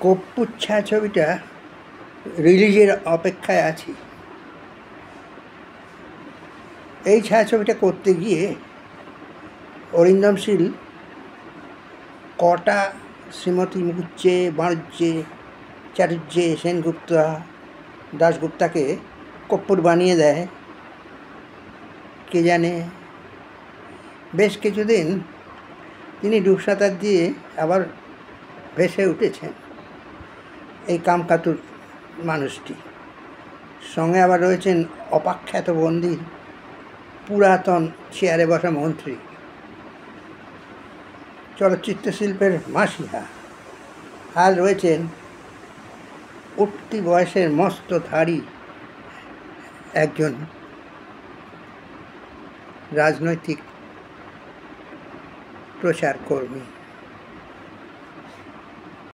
কর্পূর ছায়াছবিটা রিলিজের অপেক্ষায় আছি। এই ছায়াছবিটা করতে গিয়ে অরিন্দম শীল কটা শ্রীমতী মুখুজ্জে, বাণিজ্যে, চাটুর্যে, সেনগুপ্তা, দাশগুপ্তাকে কর্পূর বানিয়ে দেয় কে জানে। বেশ কিছুদিন তিনি ডুবসাঁতার দিয়ে আবার ভেসে উঠেছেন এই কামকাতুর মানুষটি। সঙ্গে আবার রয়েছেন অপাখ্যাত বন্দী পুরাতন চেয়ারে বসা মন্ত্রী, চলচ্চিত্র শিল্পের মাসিহা। আর রয়েছেন উঠতি বয়সের মস্তধারী একজন রাজনৈতিক প্রচার কর্মী।